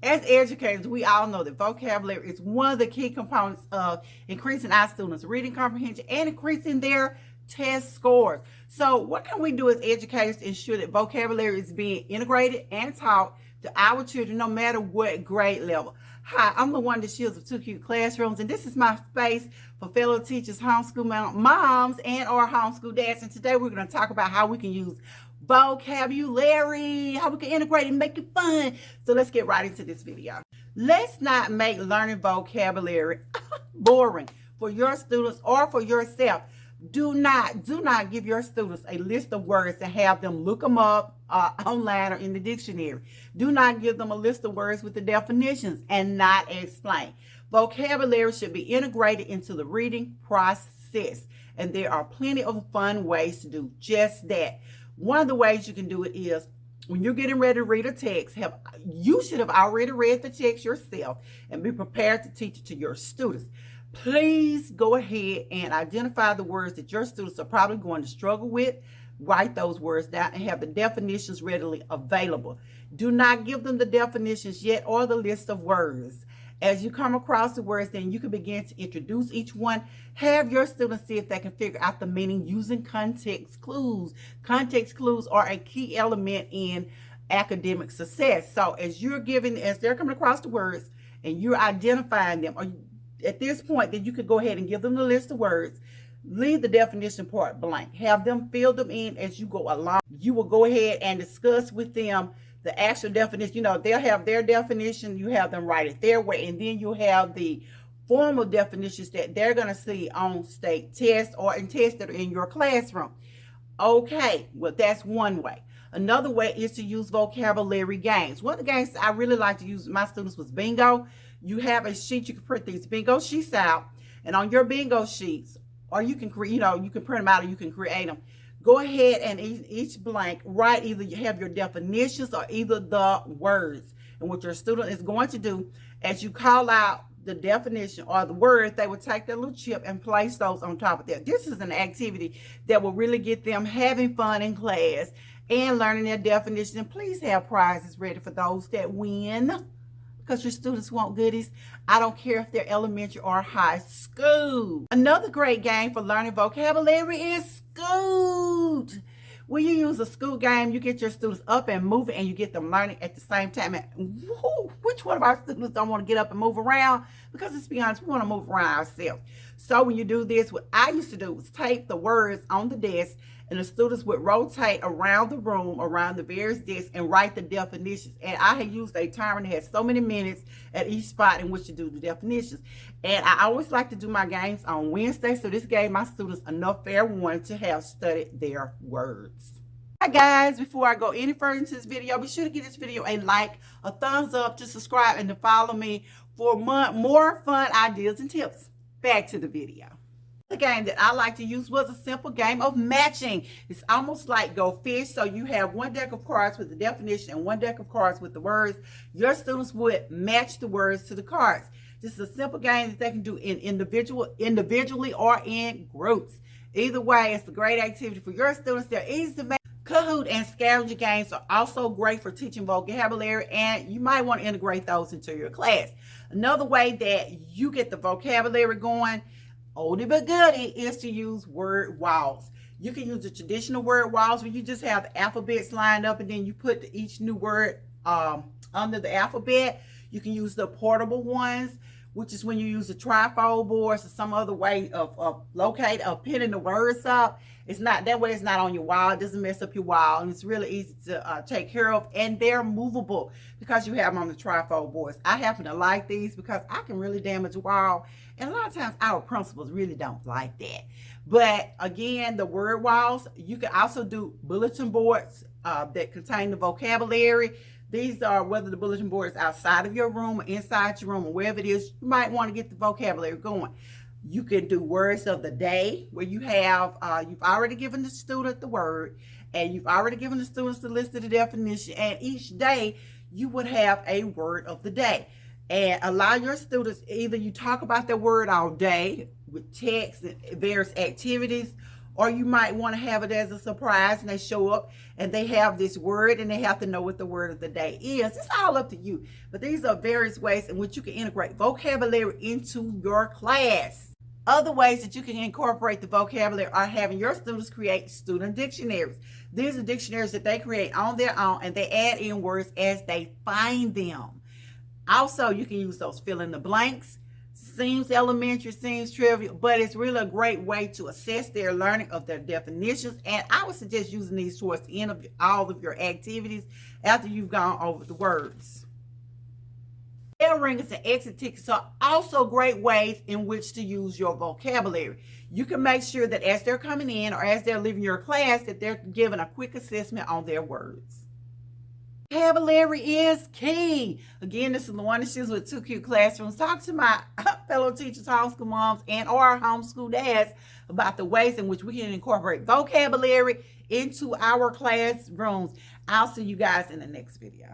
As educators, we all know that vocabulary is one of the key components of increasing our students' reading comprehension and increasing their test scores. So what can we do as educators to ensure that vocabulary is being integrated and taught to our children no matter what grade level? Hi, I'm the one that shields of Two Cute Classrooms, and this is my space for fellow teachers, homeschool moms, and or homeschool dads. And today we're going to talk about how we can use vocabulary, how we can integrate and make it fun. So let's get right into this video. Let's not make learning vocabulary boring for your students or for yourself. Do not give your students a list of words and have them look them up online or in the dictionary. Do not give them a list of words with the definitions and not explain. Vocabulary should be integrated into the reading process, and there are plenty of fun ways to do just that. One of the ways you can do it is when you're getting ready to read a text, you should have already read the text yourself and be prepared to teach it to your students. Please go ahead and identify the words that your students are probably going to struggle with. Write those words down and have the definitions readily available. Do not give them the definitions yet or the list of words. As you come across the words, then you can begin to introduce each one. Have your students see if they can figure out the meaning using context clues. Context clues are a key element in academic success. So as they're coming across the words and you're identifying them, or at this point, then you could go ahead and give them the list of words. Leave the definition part blank. Have them fill them in as you go along. You will go ahead and discuss with them the actual definition. You know, they'll have their definition. You have them write it their way. And then you have the formal definitions that they're going to see on state tests or in tests that are in your classroom. Okay, well, that's one way. Another way is to use vocabulary games. One of the games I really like to use with my students was bingo. You have a sheet, you can print these bingo sheets out, and on your bingo sheets, or you can create, you can print them out or you can create them. Go ahead and each blank, write either you have your definitions or either the words. And what your student is going to do, as you call out the definition or the word, they will take their little chip and place those on top of that. This is an activity that will really get them having fun in class and learning their definitions. And please have prizes ready for those that win, because your students want goodies. I don't care if they're elementary or high school. Another great game for learning vocabulary is Scoot. When you use a Scoot game, you get your students up and moving and you get them learning at the same time. And which one of our students don't want to get up and move around? Because let's be honest, we want to move around ourselves. So when you do this, what I used to do was tape the words on the desk, and the students would rotate around the room, around the various desks, and write the definitions. And I had used a timer that had so many minutes at each spot in which to do the definitions. And I always like to do my games on Wednesday, so this gave my students enough fair warning to have studied their words. Hi guys, before I go any further into this video, be sure to give this video a like, a thumbs up, to subscribe, and to follow me for more fun ideas and tips. Back to the video. The game that I like to use was a simple game of matching. It's almost like Go Fish. So you have one deck of cards with the definition and one deck of cards with the words. Your students would match the words to the cards. This is a simple game that they can do individually or in groups. Either way, it's a great activity for your students. They're easy to make. Kahoot and scavenger games are also great for teaching vocabulary, and you might want to integrate those into your class. Another way that you get the vocabulary going, oldie but goodie, is to use word walls. You can use the traditional word walls where you just have the alphabets lined up and then you put each new word under the alphabet. You can use the portable ones, which is when you use the trifold boards or some other way of locating or pinning the words up. It's not that way. It's not on your wall. It doesn't mess up your wall, and it's really easy to take care of. And they're movable because you have them on the trifold boards. I happen to like these because I can really damage a wall, and a lot of times our principals really don't like that. But again, the word walls, you can also do bulletin boards that contain the vocabulary. These are, whether the bulletin board is outside of your room or inside your room or wherever it is, you might want to get the vocabulary going. You can do words of the day, where you have, you've already given the student the word, and you've already given the students the list of the definition, and each day you would have a word of the day. And allow your students, either you talk about their word all day with text and various activities, or you might want to have it as a surprise and they show up and they have this word and they have to know what the word of the day is. It's all up to you. But these are various ways in which you can integrate vocabulary into your class. Other ways that you can incorporate the vocabulary are having your students create student dictionaries. These are dictionaries that they create on their own and they add in words as they find them. Also, you can use those fill in the blanks. Seems elementary, seems trivial, but it's really a great way to assess their learning of their definitions. And I would suggest using these towards the end of all of your activities after you've gone over the words. Bell ringers and exit tickets are also great ways in which to use your vocabulary. You can make sure that as they're coming in or as they're leaving your class that they're given a quick assessment on their words. Vocabulary is key. Again, this is Luana Shoes with Two Cute Classrooms. Talk to my fellow teachers, homeschool moms, and or homeschool dads about the ways in which we can incorporate vocabulary into our classrooms. I'll see you guys in the next video.